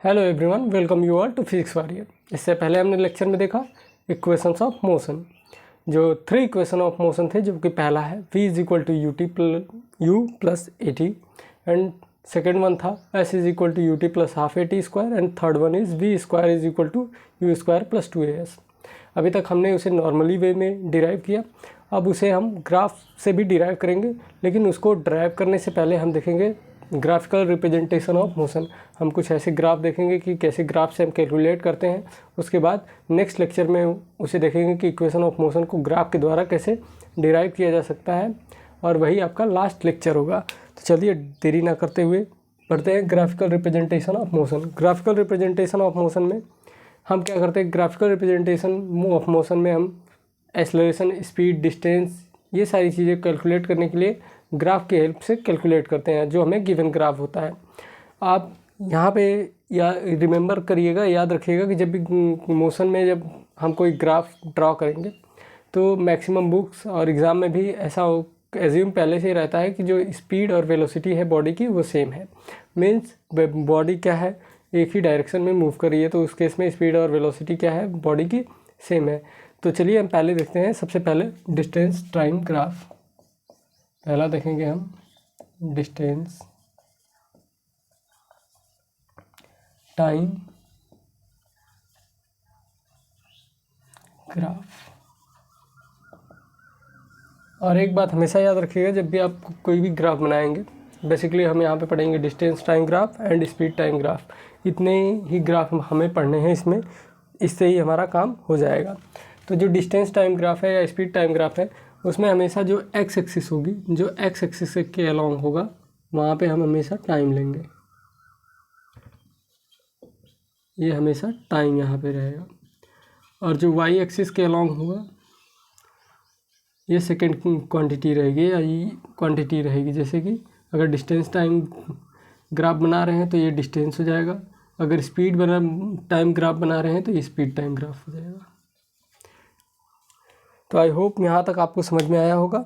Hello everyone, welcome you all to Physics Warrior. इससे पहले हमने लेक्चर में देखा इक्वेशंस ऑफ मोशन, जो 3 इक्वेशन ऑफ मोशन थे, जो कि पहला है v is equal to u plus a t, and second one था s is equal to u t plus half a t square, and third one is v square is equal to u square plus 2as। अभी तक हमने उसे normally वे में derive किया, अब उसे हम ग्राफ से भी डिराइव करेंगे, लेकिन उसको ड्राइव करने से पहले हम देखेंगे ग्राफिकल रिप्रेजेंटेशन ऑफ मोशन। हम कुछ ऐसे ग्राफ देखेंगे कि कैसे ग्राफ से हम कैलकुलेट करते हैं। उसके बाद नेक्स्ट लेक्चर में उसे देखेंगे कि इक्वेशन ऑफ मोशन को ग्राफ के द्वारा कैसे डिराइव किया जा सकता है, और वही आपका लास्ट लेक्चर होगा। तो चलिए देरी ना करते हुए पढ़ते हैं graphical representation of motion. Graphical representation of motion में हम क्या करते हैं, ग्राफिकल रिप्रेजेंटेशन ऑफ मोशन में हम एक्सेलरेशन, स्पीड, डिस्टेंस, ये सारी चीज़ें कैलकुलेट करने के लिए ग्राफ की हेल्प से कैलकुलेट करते हैं, जो हमें गिवन ग्राफ होता है। आप यहाँ पे या रिमेंबर करिएगा, याद रखिएगा कि जब भी मोशन में जब हम कोई ग्राफ ड्रॉ करेंगे तो मैक्सिमम बुक्स और एग्ज़ाम में भी ऐसा एज्यूम पहले से ही रहता है कि जो स्पीड और वेलोसिटी है बॉडी की वो सेम है। मीन्स बॉडी क्या है, एक ही डायरेक्शन में मूव कर रही है, तो उस केस में स्पीड और वेलोसिटी क्या है, बॉडी की सेम है। तो चलिए हम पहले देखते हैं, सबसे पहले डिस्टेंस टाइम ग्राफ। पहला देखेंगे हम डिस्टेंस टाइम ग्राफ। और एक बात हमेशा याद रखिएगा, जब भी आप कोई भी ग्राफ बनाएंगे, बेसिकली हम यहाँ पे पढ़ेंगे distance time graph and speed time graph. इतने ही ग्राफ हमें पढ़ने हैं इसमें, इससे ही हमारा काम हो जाएगा। तो जो डिस्टेंस टाइम ग्राफ है या स्पीड टाइम ग्राफ है, उसमें हमेशा जो एक्स एक्सिस होगी, जो एक्स एक्सिस के अलॉन्ग होगा, वहाँ पे हम हमेशा टाइम लेंगे। ये हमेशा टाइम यहाँ पे रहेगा। और जो वाई एक्सिस के अलॉन्ग होगा, ये सेकेंड क्वांटिटी रहेगी या ये क्वांटिटी रहेगी। जैसे कि अगर डिस्टेंस टाइम ग्राफ बना रहे हैं तो ये डिस्टेंस हो जाएगा, अगर स्पीड टाइम ग्राफ बना रहे हैं तो ये स्पीड टाइम ग्राफ हो जाएगा। तो आई होप यहाँ तक आपको समझ में आया होगा।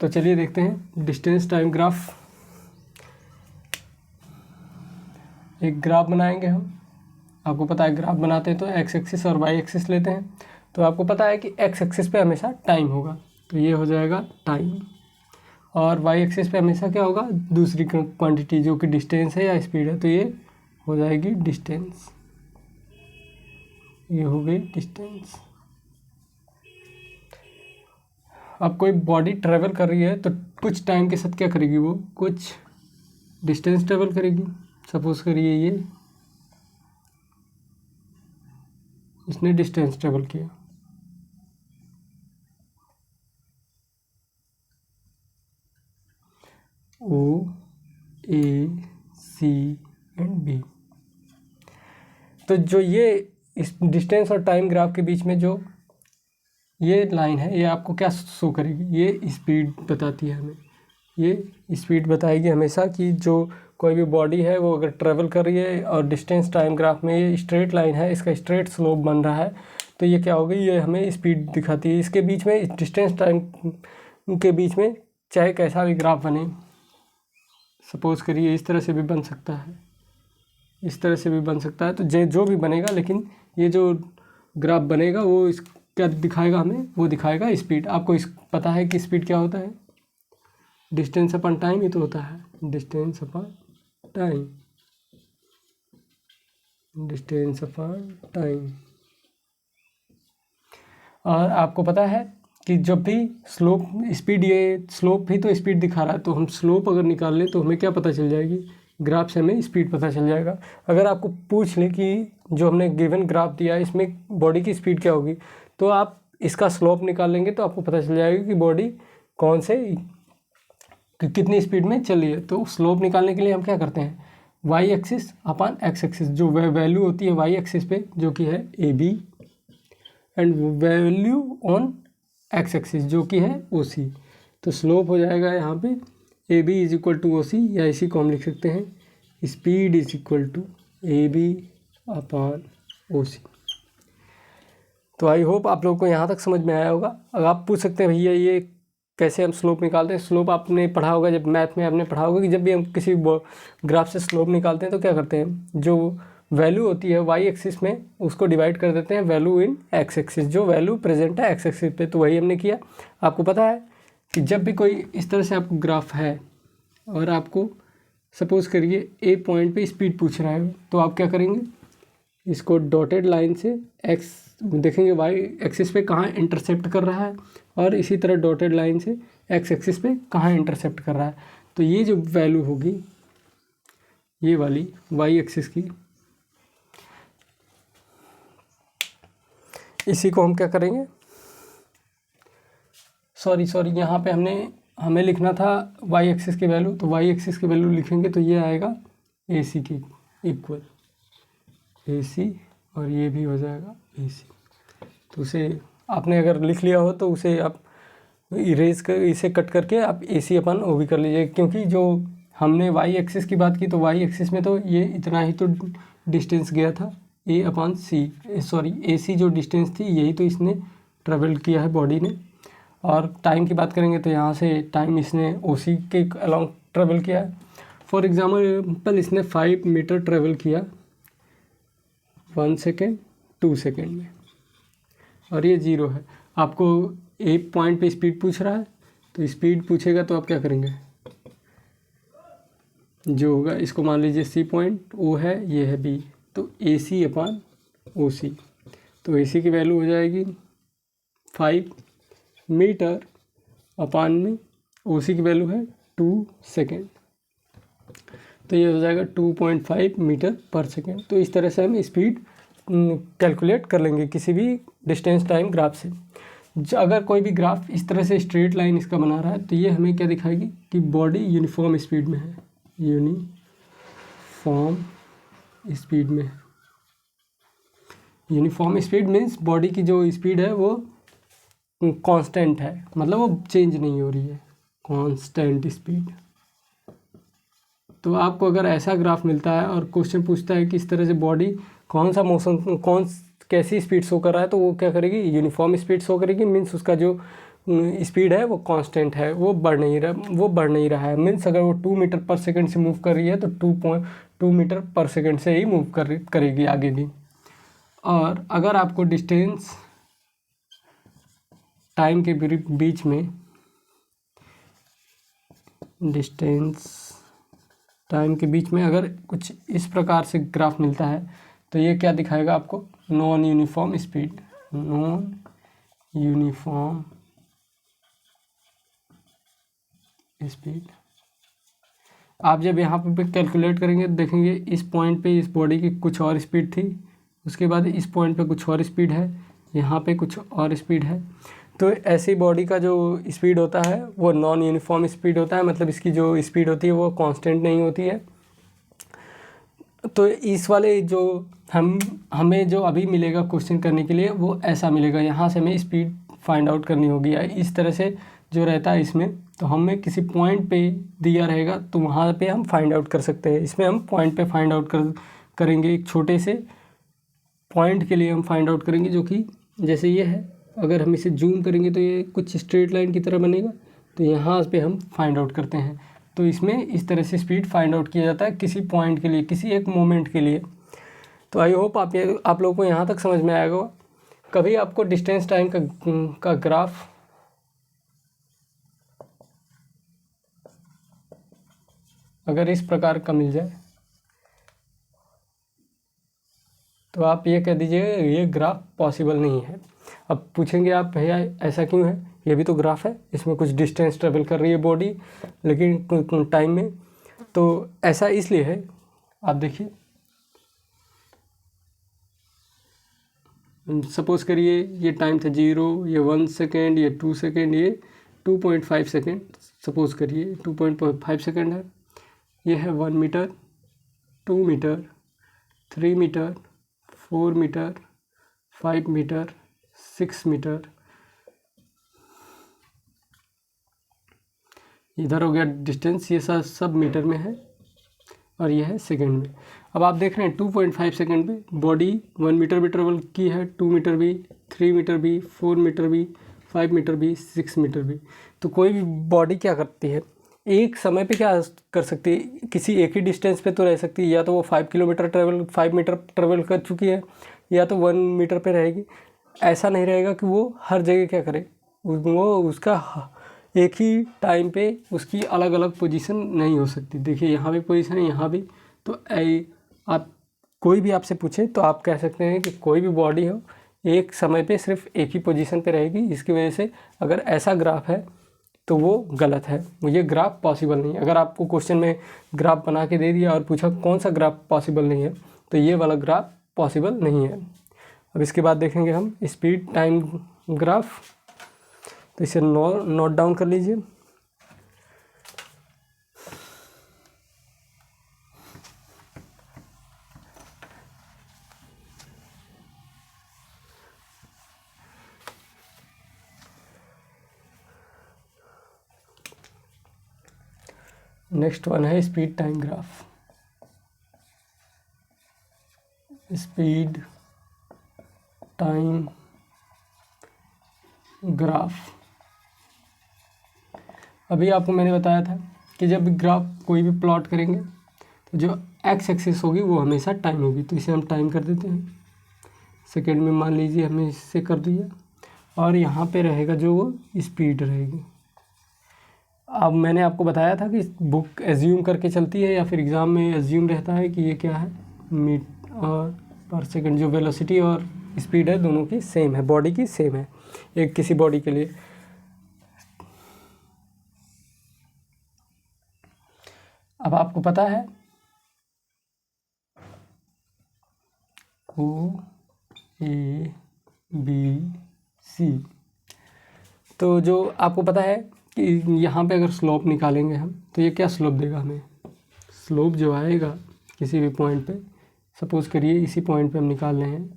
तो चलिए देखते हैं डिस्टेंस टाइम ग्राफ। एक ग्राफ बनाएंगे हम। आपको पता है ग्राफ बनाते हैं तो एक्स एक्सिस और वाई एक्सिस लेते हैं। तो आपको पता है कि एक्स एक्सिस पे हमेशा टाइम होगा, तो ये हो जाएगा टाइम, और वाई एक्सिस पे हमेशा क्या होगा, दूसरी क्वांटिटी जो कि डिस्टेंस है या स्पीड है, तो ये हो जाएगी डिस्टेंस। ये हो गई डिस्टेंस। अब कोई बॉडी ट्रेवल कर रही है तो कुछ टाइम के साथ क्या करेगी, वो कुछ डिस्टेंस ट्रेवल करेगी। सपोज करिए ये इसने डिस्टेंस ट्रेवल किया, ओ ए सी एंड बी। तो जो ये इस डिस्टेंस और टाइम ग्राफ के बीच में जो ये लाइन है, ये आपको क्या शो करेगी, ये स्पीड बताती है हमें। ये स्पीड बताएगी हमेशा कि जो कोई भी बॉडी है वो अगर ट्रेवल कर रही है, और डिस्टेंस टाइम ग्राफ में ये स्ट्रेट लाइन है, इसका स्ट्रेट स्लोप बन रहा है, तो ये क्या होगी, ये हमें स्पीड दिखाती है। इसके बीच में, डिस्टेंस टाइम के बीच में चाहे कैसा भी ग्राफ बने, सपोज करिए इस तरह से भी बन सकता है, इस तरह से भी बन सकता है, तो जो भी बनेगा, लेकिन ये जो ग्राफ बनेगा वो इस क्या दिखाएगा हमें, वो दिखाएगा स्पीड। आपको पता है कि स्पीड क्या होता है, डिस्टेंस अपन टाइम ही तो होता है, डिस्टेंस अपन टाइम, डिस्टेंस अपन टाइम। और आपको पता है कि जब भी स्लोप स्पीड, ये स्लोप भी तो स्पीड दिखा रहा है, तो हम स्लोप अगर निकाल लें तो हमें क्या पता चल जाएगी, ग्राफ से हमें स्पीड पता चल जाएगा। अगर आपको पूछ लें कि जो हमने गिवन ग्राफ दिया है इसमें बॉडी की स्पीड क्या होगी, तो आप इसका स्लोप निकाल लेंगे तो आपको पता चल जाएगा कि बॉडी कौन से कितनी स्पीड में चल रही है। तो स्लोप निकालने के लिए हम क्या करते हैं, y axis upon x axis, जो वैल्यू होती है वाई एक्सिस पे जो कि है a b, and value on x axis जो कि है ओ सी। तो स्लोप हो जाएगा यहाँ पे A B is equal to O C, या इसी को हम लिख सकते हैं speed is equal to A B upon O C. तो आई होप आप लोगों को यहाँ तक समझ में आया होगा। अब आप पूछ सकते हैं भैया ये कैसे हम स्लोप निकालते हैं। स्लोप आपने पढ़ा होगा, जब मैथ में आपने पढ़ा होगा कि जब भी हम किसी ग्राफ से स्लोप निकालते हैं तो क्या करते हैं, जो वैल्यू होती है वाई एक्सिस में उसको डिवाइड कर देते हैं वैल्यू इन एक्स एक्सिस, जो वैल्यू प्रेजेंट है एक्स एक्सिस पे। तो वही हमने किया। आपको पता है कि जब भी कोई इस तरह से आपको ग्राफ है और आपको सपोज़ करिए ए पॉइंट पे स्पीड पूछ रहा है, तो आप क्या करेंगे, इसको डॉटेड लाइन से एक्स देखेंगे वाई एक्सिस पे कहाँ इंटरसेप्ट कर रहा है, और इसी तरह डॉटेड लाइन से एक्स एक्सिस पे कहाँ इंटरसेप्ट कर रहा है। तो ये जो वैल्यू होगी ये वाली वाई एक्सिस की, इसी को हम क्या करेंगे, सॉरी यहाँ पे हमें लिखना था वाई एक्सिस की वैल्यू, तो वाई एक्सिस की वैल्यू लिखेंगे तो ये आएगा ए सी के इक्वल ए सी, और ये भी हो जाएगा ए सी। तो उसे आपने अगर लिख लिया हो तो उसे आप इरेज कर, इसे कट करके आप ए सी अपन ओ भी कर लीजिए, क्योंकि जो हमने वाई एक्सिस की बात की तो वाई एक्सिस में तो ये इतना ही तो डिस्टेंस गया था ए अपॉन सी, सॉरी ए सी जो डिस्टेंस थी यही तो इसने ट्रेवल किया है बॉडी ने। और टाइम की बात करेंगे तो यहाँ से टाइम इसने ओ सी के अलॉन्ग ट्रेवल किया है। फॉर एग्जाम्पल इसने 5 मीटर ट्रेवल किया 1 सेकेंड 2 सेकेंड में, और ये 0 है। आपको एक पॉइंट पे स्पीड पूछ रहा है, तो स्पीड पूछेगा तो आप क्या करेंगे, जो होगा इसको मान लीजिए सी पॉइंट, ओ है, ये है बी, तो ए सी अपान ओ सी। तो ए सी की वैल्यू हो जाएगी 5 मीटर अपान में ओ सी की वैल्यू है 2 सेकेंड, तो ये हो जाएगा 2.5 मीटर पर सेकेंड। तो इस तरह से हम स्पीड कैलकुलेट कर लेंगे किसी भी डिस्टेंस टाइम ग्राफ से। अगर कोई भी ग्राफ इस तरह से स्ट्रेट लाइन इसका बना रहा है तो ये हमें क्या दिखाएगी कि बॉडी यूनिफॉर्म स्पीड में है, यूनिफॉर्म स्पीड में। यूनिफॉर्म स्पीड मीन्स बॉडी की जो स्पीड है वो कांस्टेंट है, मतलब वो चेंज नहीं हो रही है, कांस्टेंट स्पीड। तो आपको अगर ऐसा ग्राफ मिलता है और क्वेश्चन पूछता है कि इस तरह से बॉडी कौन सा मोशन कैसी स्पीड शो कर रहा है, तो वो क्या करेगी, यूनिफॉर्म स्पीड शो करेगी। मीन्स उसका जो स्पीड है वो कांस्टेंट है, वो बढ़ नहीं रहा है। मीन्स अगर वो 2 मीटर पर सेकंड से मूव कर रही है तो 2 मीटर पर सेकंड से ही मूव करेगी आगे भी। और अगर आपको डिस्टेंस टाइम के बीच में अगर कुछ इस प्रकार से ग्राफ मिलता है तो ये क्या दिखाएगा आपको, नॉन यूनिफॉर्म स्पीड। आप जब यहाँ पे कैलकुलेट करेंगे देखेंगे इस पॉइंट पे इस बॉडी की कुछ और स्पीड थी, उसके बाद इस पॉइंट पे कुछ और स्पीड है, यहाँ पे कुछ और स्पीड है। तो ऐसी बॉडी का जो स्पीड होता है वो नॉन यूनिफॉर्म स्पीड होता है, मतलब इसकी जो स्पीड होती है वो कांस्टेंट नहीं होती है। तो इस वाले जो हमें जो अभी मिलेगा क्वेश्चन करने के लिए वो ऐसा मिलेगा, यहाँ से हमें स्पीड फाइंड आउट करनी होगी। इस तरह से जो रहता है इसमें, तो हमें किसी पॉइंट पे दिया रहेगा तो वहाँ पे हम फाइंड आउट कर सकते हैं। इसमें हम पॉइंट पे फाइंड आउट करेंगे, एक छोटे से पॉइंट के लिए हम फाइंड आउट करेंगे, जो कि जैसे ये है। अगर हम इसे जूम करेंगे तो ये कुछ स्ट्रेट लाइन की तरह बनेगा, तो यहाँ पे हम फाइंड आउट करते हैं। तो इसमें इस तरह से स्पीड फाइंड आउट किया जाता है किसी पॉइंट के लिए, किसी एक मोमेंट के लिए। तो आई होप आप लोगों को यहाँ तक समझ में आएगा। कभी आपको डिस्टेंस टाइम का ग्राफ अगर इस प्रकार का मिल जाए तो आप ये कह दीजिएगा ये ग्राफ पॉसिबल नहीं है। अब पूछेंगे आप भैया ऐसा क्यों है, ये भी तो ग्राफ है, इसमें कुछ डिस्टेंस ट्रेवल कर रही है बॉडी लेकिन टाइम में। तो ऐसा इसलिए है, आप देखिए सपोज़ करिए ये टाइम था 0, ये 1 सेकेंड, ये 2 सेकेंड, ये 2.5 सेकेंड। सपोज़ करिए 2.5 सेकेंड है। ये है 1 metre, 2 metre, 3 metre, 4 metre, 5 metre, 6 metre. इधर हो गया डिस्टेंस, ये सब मीटर में है और ये है सेकंड में। अब आप देख रहे हैं 2.5 सेकंड में बॉडी 1 मीटर भी ट्रेवल की है, 2 मीटर भी, 3 मीटर भी, 4 मीटर भी, 5 मीटर भी, 6 मीटर भी। तो कोई भी बॉडी क्या करती है, एक समय पे क्या कर सकती है, किसी एक ही डिस्टेंस पे तो रह सकती है, या तो वो 5 मीटर ट्रेवल कर चुकी है, या तो 1 मीटर पे रहेगी। ऐसा नहीं रहेगा कि वो हर जगह क्या करे, वो उसका एक ही टाइम पे उसकी अलग अलग पोजीशन नहीं हो सकती। देखिए यहाँ भी पोजीशन है, यहाँ भी। तो आप कोई भी आपसे पूछे तो आप कह सकते हैं कि कोई भी बॉडी हो एक समय पे सिर्फ एक ही पोजीशन पे रहेगी। इसकी वजह से अगर ऐसा ग्राफ है तो वो गलत है, ये ग्राफ पॉसिबल नहीं है। अगर आपको क्वेश्चन में ग्राफ बना के दे दिया और पूछा कौन सा ग्राफ पॉसिबल नहीं है, तो ये वाला ग्राफ पॉसिबल नहीं है। अब इसके बाद देखेंगे हम स्पीड टाइम ग्राफ। तो इसे नोट डाउन कर लीजिए। नेक्स्ट वन है speed time graph. Speed time graph. अभी आपको मैंने बताया था कि जब ग्राफ कोई भी प्लॉट करेंगे तो जो एक्स एक्सिस होगी वो हमेशा टाइम होगी। तो इसे हम टाइम कर देते हैं, सेकेंड में मान लीजिए हमने इससे कर दिया, और यहाँ पे रहेगा जो वो स्पीड रहेगी। अब मैंने आपको बताया था कि बुक एज्यूम करके चलती है या फिर एग्ज़ाम में एज्यूम रहता है कि ये क्या है, मीट और पर सेकंड। जो वेलोसिटी और स्पीड है दोनों की सेम है, बॉडी की सेम है एक किसी बॉडी के लिए। अब आपको पता है OABC, तो जो आपको पता है कि यहाँ पे अगर स्लोप निकालेंगे हम तो ये क्या स्लोप देगा हमें। स्लोप जो आएगा किसी भी पॉइंट पे, सपोज़ करिए इसी पॉइंट पे हम निकाल रहे हैं,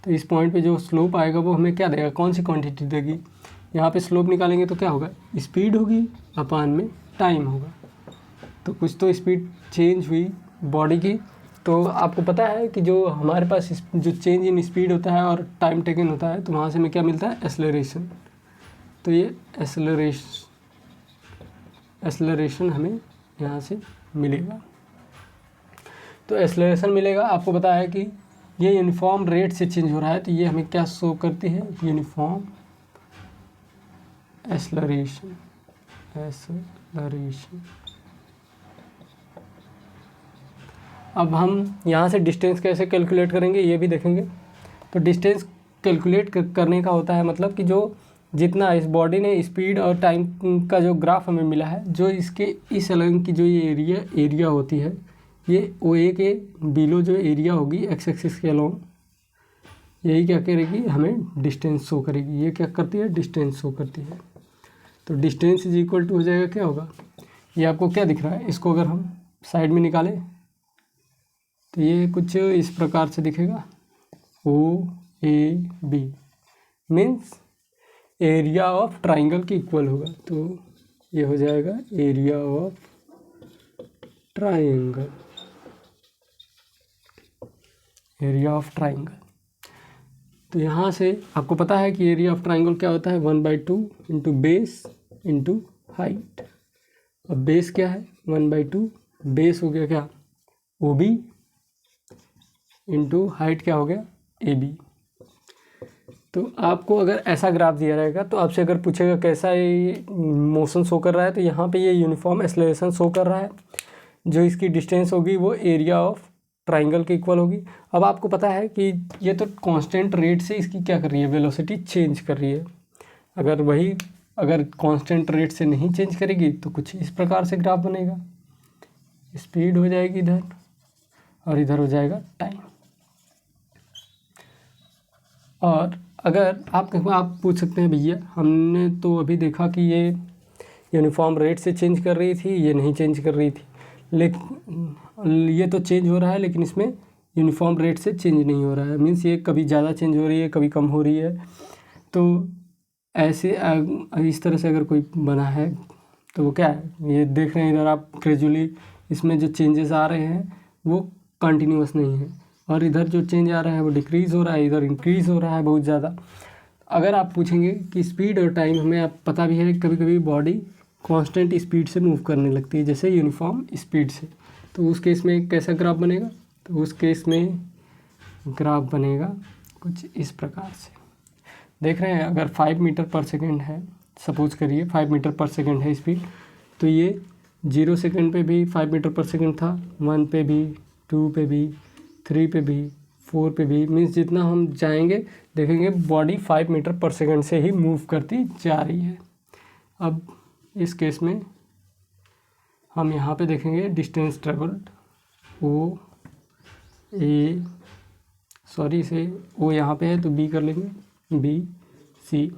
तो इस पॉइंट पे जो स्लोप आएगा वो हमें क्या देगा, कौन सी क्वांटिटी देगी। यहाँ पे स्लोप निकालेंगे तो क्या होगा, स्पीड होगी अपान में टाइम होगा। तो कुछ तो स्पीड चेंज हुई बॉडी की। तो आपको पता है कि जो हमारे पास जो चेंज इन स्पीड होता है और टाइम टेकन होता है, तो वहाँ से हमें क्या मिलता है, एक्सेलरेशन। तो ये एक्सेलरेशन हमें यहाँ से मिलेगा। तो एक्सेलरेशन मिलेगा। आपको पता है कि ये यूनिफॉर्म रेट से चेंज हो रहा है, तो ये हमें क्या शो करती है, यूनिफॉर्म एक्सेलरेशन। अब हम यहाँ से डिस्टेंस कैसे कैलकुलेट करेंगे ये भी देखेंगे। तो डिस्टेंस कैलकुलेट करने का होता है मतलब कि जो जितना इस बॉडी ने स्पीड और टाइम का जो ग्राफ हमें मिला है, जो इसके इस अलग की जो ये एरिया होती है, ये OA के बिलो जो एरिया होगी एक्स एक्सिस के अलोंग, यही क्या करेगी, हमें डिस्टेंस शो करेगी। ये क्या करती है, डिस्टेंस शो करती है। तो डिस्टेंस इज इक्वल टू हो जाएगा, क्या होगा, ये आपको क्या दिख रहा है, इसको अगर हम साइड में निकालें तो ये कुछ इस प्रकार से दिखेगा। OAB means area of triangle के इक्वल होगा। तो ये हो जाएगा area of triangle, area of triangle. तो यहाँ से आपको पता है कि एरिया ऑफ ट्राइंगल क्या होता है, 1/2 इंटू बेस इंटू हाइट। अब बेस क्या है, 1/2, बेस हो गया क्या, OB, इंटू हाइट क्या हो गया, AB। तो आपको अगर ऐसा ग्राफ दिया रहेगा तो आपसे अगर पूछेगा कैसा ये मोशन शो कर रहा है, तो यहाँ पे ये यूनिफॉर्म एक्सेलरेशन शो कर रहा है। जो इसकी डिस्टेंस होगी वो एरिया ऑफ ट्राइंगल के इक्वल होगी। अब आपको पता है कि ये तो कांस्टेंट रेट से इसकी क्या कर रही है, वेलोसिटी चेंज कर रही है। अगर कांस्टेंट रेट से नहीं चेंज करेगी तो कुछ इस प्रकार से ग्राफ बनेगा। स्पीड हो जाएगी इधर और इधर हो जाएगा टाइम। और अगर आप पूछ सकते हैं भैया हमने तो अभी देखा कि ये यूनिफॉर्म रेट से चेंज कर रही थी, ये नहीं चेंज कर रही थी, लेकिन ये तो चेंज हो रहा है लेकिन इसमें यूनिफॉर्म रेट से चेंज नहीं हो रहा है। मीन्स ये कभी ज़्यादा चेंज हो रही है, कभी कम हो रही है। तो ऐसे इस तरह से अगर कोई बना है तो वो क्या है, ये देख रहे हैं इधर आप ग्रेजुअली इसमें जो चेंजेस आ रहे हैं वो कंटिन्यूस नहीं है, और इधर जो चेंज आ रहा है वो डिक्रीज़ हो रहा है, इधर इंक्रीज़ हो रहा है बहुत ज़्यादा। अगर आप पूछेंगे कि स्पीड और टाइम, हमें आप पता भी है कभी कभी बॉडी कांस्टेंट स्पीड से मूव करने लगती है, जैसे यूनिफॉर्म स्पीड से, तो उस केस में कैसा ग्राफ बनेगा? तो उस केस में ग्राफ बनेगा कुछ इस प्रकार से। देख रहे हैं, अगर 5 मीटर पर सेकेंड है, सपोज करिए 5 मीटर पर सेकेंड है स्पीड, तो ये 0 सेकेंड पे भी 5 मीटर पर सेकेंड था, 1 पे भी, 2 पे भी, 3 पे भी, 4 पे भी, मीन्स जितना हम जाएंगे देखेंगे बॉडी 5 मीटर पर सेकेंड से ही मूव करती जा रही है। अब इस केस में हम यहाँ पे देखेंगे डिस्टेंस ट्रेवल्ड इसे ओ यहाँ पे है तो बी कर लेंगे, बी सी।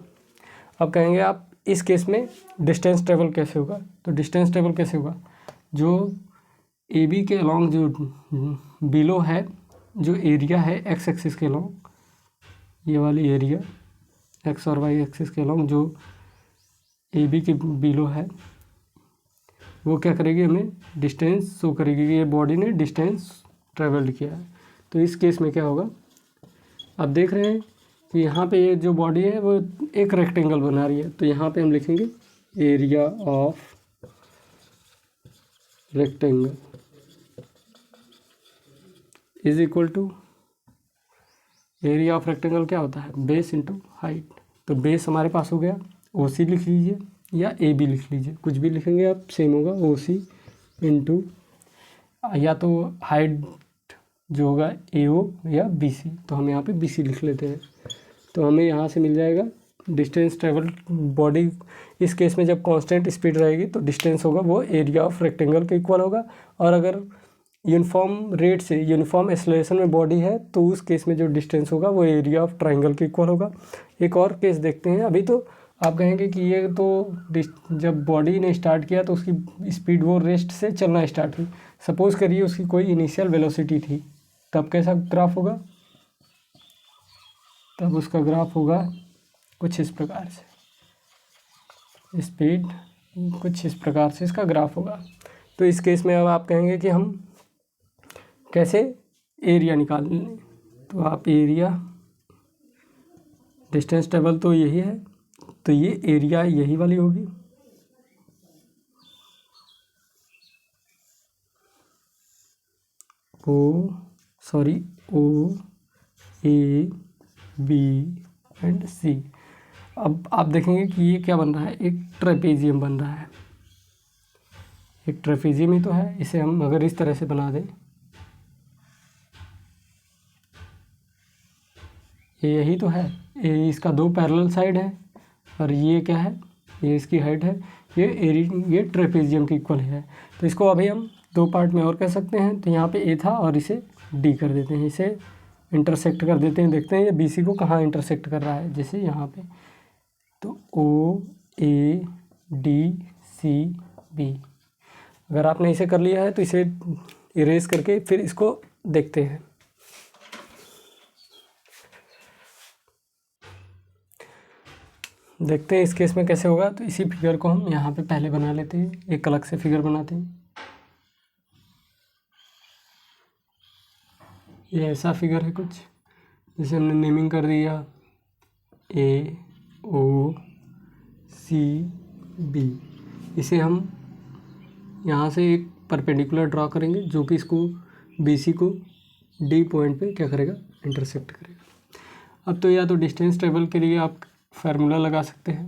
अब कहेंगे आप इस केस में डिस्टेंस ट्रेवल कैसे होगा? तो डिस्टेंस ट्रेवल कैसे होगा, जो ए बी के अलॉन्ग जो बिलो है, जो एरिया है एक्स एक्सिस के अलॉन्ग, ये वाली एरिया एक्स और वाई एक्सिस के अलॉन्ग जो ए बी के बिलो है, वो क्या करेगी, हमें डिस्टेंस शो करेगी कि ये बॉडी ने डिस्टेंस ट्रेवल्ड किया है। तो इस केस में क्या होगा, आप देख रहे हैं कि यहाँ पे ये जो बॉडी है वो एक रेक्टेंगल बना रही है, तो यहाँ पे हम लिखेंगे area of rectangle is equal to, area of rectangle क्या होता है, बेस इंटू हाइट। तो बेस हमारे पास हो गया, ओ सी लिख लीजिए या ए बी लिख लीजिए, कुछ भी लिखेंगे आप सेम होगा, ओ सी इंटू या तो हाइट जो होगा ए ओ या बी सी, तो हम यहाँ पे बी सी लिख लेते हैं। तो हमें यहाँ से मिल जाएगा डिस्टेंस ट्रेवल बॉडी, इस केस में जब कांस्टेंट स्पीड रहेगी तो डिस्टेंस होगा वो एरिया ऑफ रेक्टेंगल के इक्वल होगा, और अगर यूनिफॉर्म रेट से यूनिफॉर्म एक्सेलरेशन में बॉडी है तो उस केस में जो डिस्टेंस होगा वो एरिया ऑफ ट्राइंगल के इक्वल होगा। एक और केस देखते हैं। अभी तो आप कहेंगे कि ये तो जब बॉडी ने स्टार्ट किया तो उसकी स्पीड वो रेस्ट से चलना स्टार्ट हुई, सपोज़ करिए उसकी कोई इनिशियल वेलोसिटी थी, तब कैसा ग्राफ होगा, तब उसका ग्राफ होगा कुछ इस प्रकार से, स्पीड कुछ इस प्रकार से इसका ग्राफ होगा। तो इस केस में अब आप कहेंगे कि हम कैसे एरिया निकाल लें, तो आप एरिया, डिस्टेंस टेबल तो यही है, तो ये एरिया यही वाली होगी, ओ ए बी एंड सी। अब आप देखेंगे कि ये क्या बन रहा है, एक ट्रेपेजियम बन रहा है, एक ट्रेपेजियम ही तो है। इसे हम अगर इस तरह से बना दें, ये यही तो है, ये इसका 2 पैरेलल साइड है, और ये क्या है, ये इसकी हाइट है, ये ट्रेपेजियम की इक्वल है। तो इसको अभी हम 2 पार्ट में और कर सकते हैं। तो यहाँ पे ए था और इसे डी कर देते हैं, इसे इंटरसेक्ट कर देते हैं, देखते हैं ये बी सी को कहाँ इंटरसेक्ट कर रहा है, जैसे यहाँ पे। तो ओ ए डी सी बी, अगर आपने इसे कर लिया है तो इसे इरेज करके फिर इसको देखते हैं। देखते हैं इस केस में कैसे होगा। तो इसी फिगर को हम यहाँ पे पहले बना लेते हैं, एक अलग से फिगर बनाते हैं। ये ऐसा फिगर है कुछ, जैसे हमने नेमिंग कर दिया ए ओ सी बी। इसे हम यहाँ से एक परपेंडिकुलर ड्रॉ करेंगे जो कि इसको बी सी को डी पॉइंट पे क्या करेगा, इंटरसेक्ट करेगा। अब तो या तो डिस्टेंस टेबल के लिए आप फार्मूला लगा सकते हैं,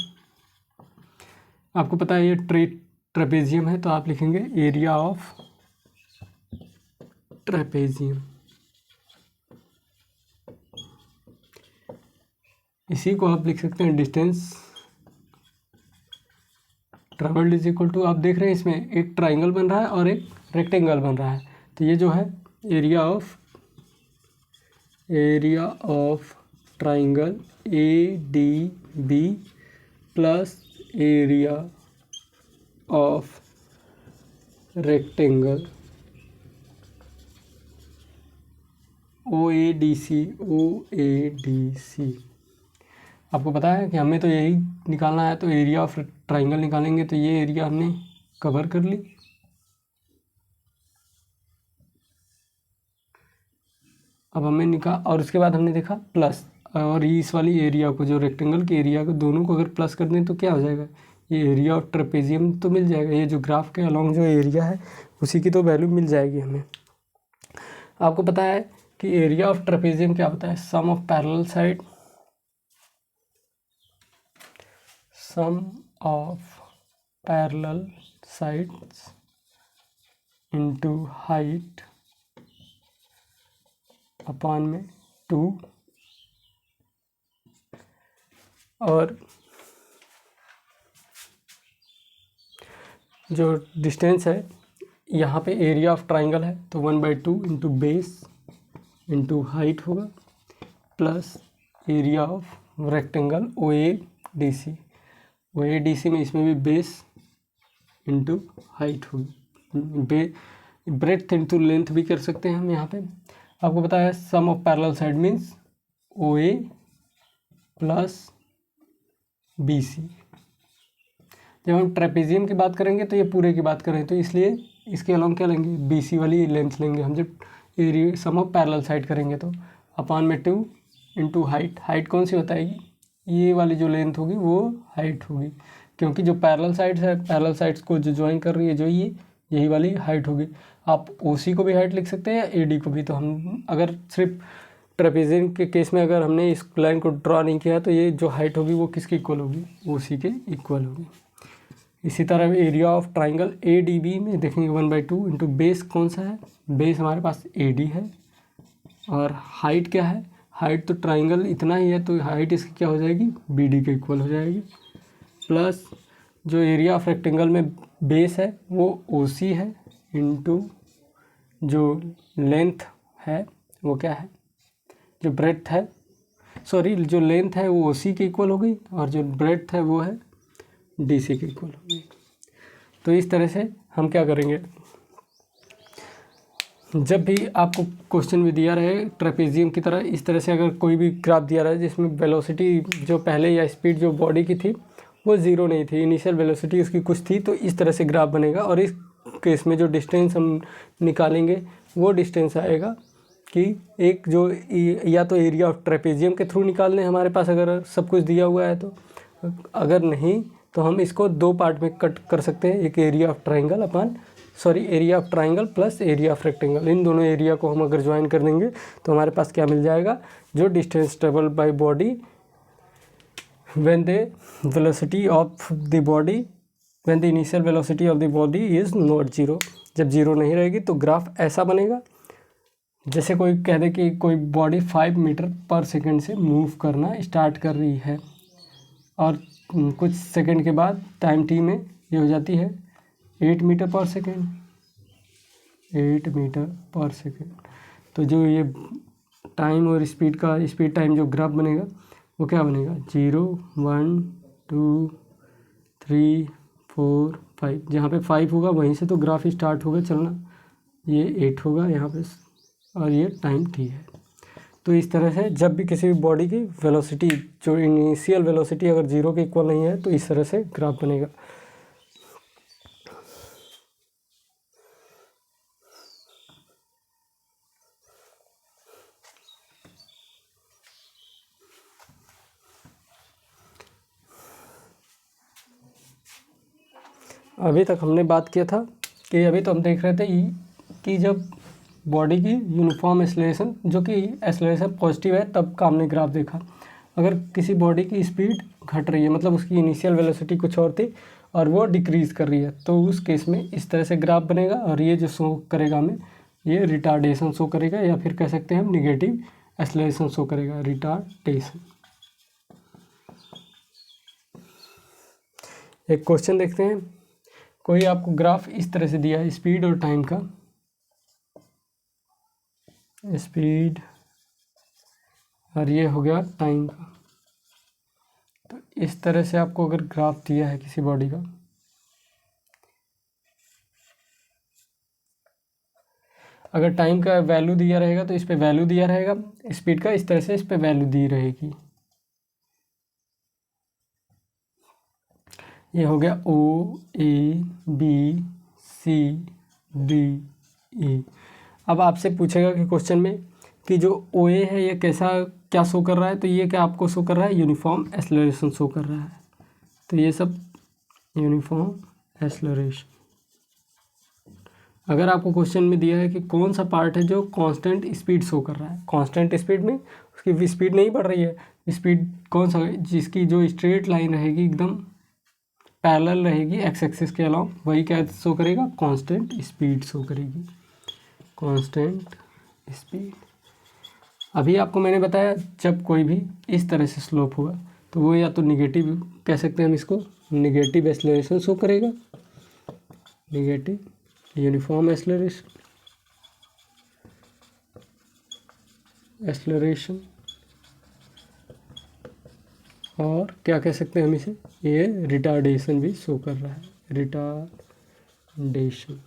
आपको पता है ये ट्रेपेजियम है, तो आप लिखेंगे एरिया ऑफ ट्रेपेजियम, इसी को आप लिख सकते हैं distance travelled is equal to, आप देख रहे हैं इसमें एक ट्राइंगल बन रहा है और एक रेक्टेंगल बन रहा है, तो ये जो है area of triangle a d b plus area of rectangle o a d c. आपको पता है कि हमें तो यही निकालना है, तो एरिया ऑफ ट्राइंगल निकालेंगे, तो ये एरिया हमने कवर कर ली। अब हमें और उसके बाद हमने देखा प्लस, और इस वाली एरिया को, जो रेक्टेंगल के एरिया को, दोनों को अगर प्लस कर दें तो क्या हो जाएगा, ये एरिया ऑफ ट्रेपेजियम तो मिल जाएगा। ये जो ग्राफ के अलॉन्ग जो एरिया है उसी की तो वैल्यू मिल जाएगी हमें। आपको पता है कि एरिया ऑफ ट्रेपेजियम क्या होता है, sum of parallel side, sum of parallel sides into height upon में 2, और जो डिस्टेंस है यहाँ पे एरिया ऑफ ट्राइंगल है तो 1/2 इंटू बेस इंटू हाइट होगा, plus area of rectangle OADC, OADC में इसमें भी बेस इंटू हाइट होगी, ब्रेड्थ इंटू लेंथ भी कर सकते हैं हम यहाँ पे। आपको पता है sum of parallel side means OA plus BC। जब हम ट्रेपेजियम की बात करेंगे तो ये पूरे की बात करें तो इसलिए इसके अलॉन्ग क्या लेंगे, BC वाली लेंथ लेंगे हम। जब area sum of parallel side करेंगे तो अपान में 2 इंटू हाइट, हाइट कौन सी बताएगी, ये वाली जो लेंथ होगी वो हाइट होगी, क्योंकि जो पैरेलल साइड्स है, पैरेलल साइड्स को जो ज्वाइन कर रही है जो ये यही वाली हाइट होगी। आप OC को भी हाइट लिख सकते हैं या AD को भी। तो हम अगर सिर्फ ट्रेपेजियम के केस में अगर हमने इस लाइन को ड्रॉ नहीं किया तो ये जो हाइट होगी वो किसके इक्वल होगी, OC के इक्वल होगी। इसी तरह एरिया ऑफ ट्राइंगल ADB में देखेंगे 1/2 इंटू बेस कौन सा है, बेस हमारे पास AD है, और हाइट क्या है, हाइट तो ट्राइंगल इतना ही है तो हाइट इसकी क्या हो जाएगी, BD के इक्वल हो जाएगी, प्लस जो एरिया ऑफ रेक्टेंगल में बेस है वो OC है इंटू जो लेंथ है वो क्या है, जो ब्रेड्थ है, सॉरी जो लेंथ है वो OC के इक्वल हो गई और जो ब्रेड्थ है वो है DC के इक्वल हो गई। तो इस तरह से हम क्या करेंगे, जब भी आपको क्वेश्चन में दिया रहे ट्रेपेजियम की तरह, इस तरह से अगर कोई भी ग्राफ दिया रहा है जिसमें वेलोसिटी जो पहले या स्पीड जो बॉडी की थी वो ज़ीरो नहीं थी, इनिशियल वेलोसिटी उसकी कुछ थी, तो इस तरह से ग्राफ बनेगा। और इस केस में जो डिस्टेंस हम निकालेंगे वो डिस्टेंस आएगा कि एक जो या तो एरिया ऑफ ट्रेपेजियम के थ्रू निकालने हमारे पास अगर सब कुछ दिया हुआ है तो, अगर नहीं तो हम इसको दो पार्ट में कट कर सकते हैं, एक area of triangle area of triangle plus area of rectangle. इन दोनों एरिया को हम अगर ज्वाइन कर देंगे तो हमारे पास क्या मिल जाएगा, जो distance travel by body when the velocity of the body when the initial velocity of the body is not zero, जब जीरो नहीं रहेगी तो ग्राफ ऐसा बनेगा जैसे कोई कह दे कि कोई बॉडी 5 मीटर पर सेकंड से मूव करना स्टार्ट कर रही है और कुछ सेकंड के बाद टाइम टी में ये हो जाती है 8 मीटर पर सेकंड, 8 मीटर पर सेकंड। तो जो ये टाइम और स्पीड टाइम जो ग्राफ बनेगा वो क्या बनेगा, 0 1 2 3 4 5, जहाँ पे 5 होगा वहीं से तो ग्राफ स्टार्ट होगा चलना, ये 8 होगा यहाँ पे और ये टाइम t है। तो इस तरह से जब भी किसी भी बॉडी की वेलोसिटी जो इनिशियल वेलोसिटी अगर 0 के इक्वल नहीं है तो इस तरह से ग्राफ बनेगा। अभी तक हमने बात किया था कि अभी तो हम देख रहे थे कि जब बॉडी की यूनिफॉर्म एक्सेलरेशन जो कि एक्सेलरेशन पॉजिटिव है तब का हमने ग्राफ देखा। अगर किसी बॉडी की स्पीड घट रही है मतलब उसकी इनिशियल वेलोसिटी कुछ और थी और वो डिक्रीज़ कर रही है तो उस केस में इस तरह से ग्राफ बनेगा और ये जो शो करेगा हमें ये रिटार्डेशन शो करेगा या फिर कह सकते हैं हम निगेटिव एक्सेलरेशन शो करेगा, रिटार्डेशन। एक क्वेश्चन देखते हैं, कोई आपको ग्राफ इस तरह से दिया है स्पीड और टाइम का, स्पीड और ये हो गया टाइम का। तो इस तरह से आपको अगर ग्राफ दिया है किसी बॉडी का, अगर टाइम का वैल्यू दिया रहेगा तो इस पे वैल्यू दिया रहेगा, स्पीड का इस तरह से इस पे वैल्यू दी रहेगी। ये हो गया O A B C D E। अब आपसे पूछेगा कि क्वेश्चन में कि जो ओ ए है ये कैसा क्या शो कर रहा है, तो ये क्या आपको शो कर रहा है, यूनिफॉर्म एक्सेलरेशन शो कर रहा है। तो ये सब यूनिफॉर्म एक्सेलरेशन। अगर आपको क्वेश्चन में दिया है कि कौन सा पार्ट है जो कांस्टेंट स्पीड शो कर रहा है, कांस्टेंट स्पीड में उसकी स्पीड नहीं बढ़ रही है, स्पीड कौन सा है, जिसकी जो स्ट्रेट लाइन रहेगी एकदम पैरेलल रहेगी एक्स एक्सिस के अलावा, वही क्या शो करेगा, कांस्टेंट स्पीड शो करेगी, कांस्टेंट स्पीड। अभी आपको मैंने बताया जब कोई भी इस तरह से स्लोप हुआ तो वो या तो निगेटिव कह सकते हैं हम इसको, निगेटिव एक्सेलरेशन शो करेगा, निगेटिव यूनिफॉर्म एक्सेलरेशन, और क्या कह सकते हैं हम इसे, ये रिटार्डेशन भी शो कर रहा है, रिटार्डेशन।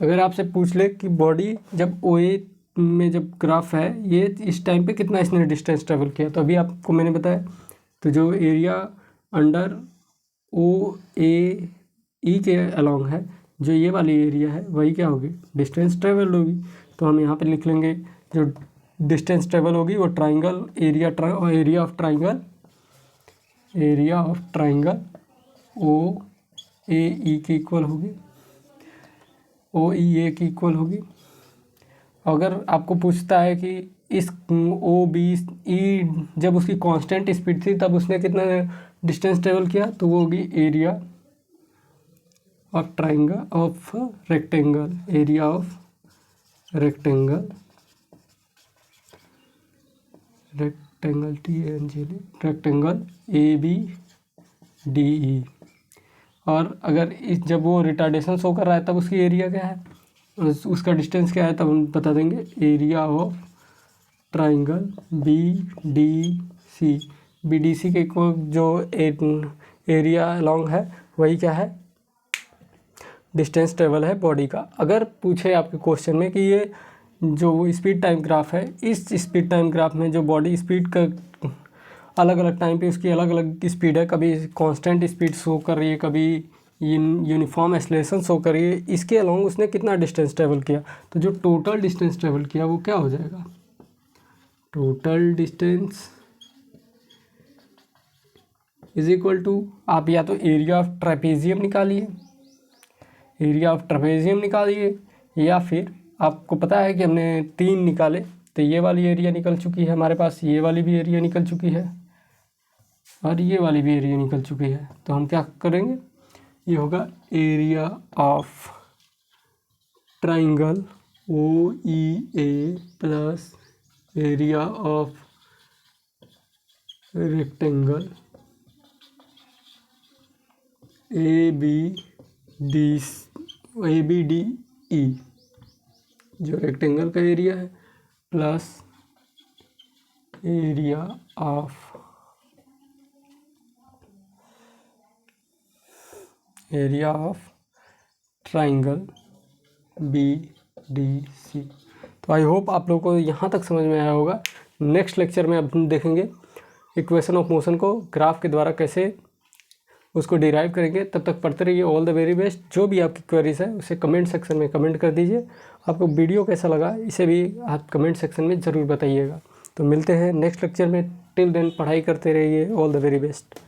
अगर आपसे पूछ ले कि बॉडी जब ओ ए में जब ग्राफ है ये इस टाइम पे कितना इसने डिस्टेंस ट्रेवल किया, तो अभी आपको मैंने बताया तो जो एरिया अंडर ओ ए ई के अलॉन्ग है, जो ये वाली एरिया है वही क्या होगी, डिस्टेंस ट्रेवल होगी। तो हम यहाँ पे लिख लेंगे जो डिस्टेंस ट्रेवल होगी वो triangle area of triangle O A E की इक्वल होगी, ओ ई ए की इक्वल होगी। अगर आपको पूछता है कि इस ओ बी ई जब उसकी कांस्टेंट स्पीड थी तब उसने कितना डिस्टेंस ट्रेवल किया, तो वो होगी area of triangle of rectangle, area of rectangle rectangle a b d e. और अगर जब वो रिटार्डेशन शो कर रहा है तब उसकी एरिया क्या है, उसका डिस्टेंस क्या है, तब हम बता देंगे area of triangle b d c. B d c के को जो एरिया अलॉन्ग है वही क्या है, डिस्टेंस ट्रेवल है बॉडी का। अगर पूछे आपके क्वेश्चन में कि ये जो स्पीड टाइम ग्राफ है, इस स्पीड टाइम ग्राफ में जो बॉडी स्पीड का अलग अलग टाइम पे उसकी अलग अलग स्पीड है, कभी कांस्टेंट स्पीड शो कर रही है, कभी यूनिफॉर्म एक्सेलरेशन शो कर रही है, इसके अलॉन्ग उसने कितना डिस्टेंस ट्रेवल किया, तो जो टोटल डिस्टेंस ट्रेवल किया वो क्या हो जाएगा, total distance is equal to, आप या तो एरिया ऑफ ट्रेपेजियम निकालिए, एरिया ऑफ ट्रेपेजियम निकालिए, या फिर आपको पता है कि हमने 3 निकाले तो ये वाली एरिया निकल चुकी है हमारे पास, ये वाली भी एरिया निकल चुकी है और ये वाली भी एरिया निकल चुकी है। तो हम क्या करेंगे, ये होगा area of triangle o e a plus area of rectangle a b d e, जो रेक्टेंगल का एरिया है, plus area of triangle b d c. तो आई होप आप लोगों को यहाँ तक समझ में आया होगा। नेक्स्ट लेक्चर में अब हम देखेंगे इक्वेशन ऑफ मोशन को ग्राफ के द्वारा कैसे उसको डिराइव करेंगे। तब तक पढ़ते रहिए। All the very best. जो भी आपकी क्वेरीज है उसे कमेंट सेक्शन में कमेंट कर दीजिए। आपको वीडियो कैसा लगा इसे भी आप कमेंट सेक्शन में ज़रूर बताइएगा। तो मिलते हैं नेक्स्ट लेक्चर में। टिल देन पढ़ाई करते रहिए। All the very best.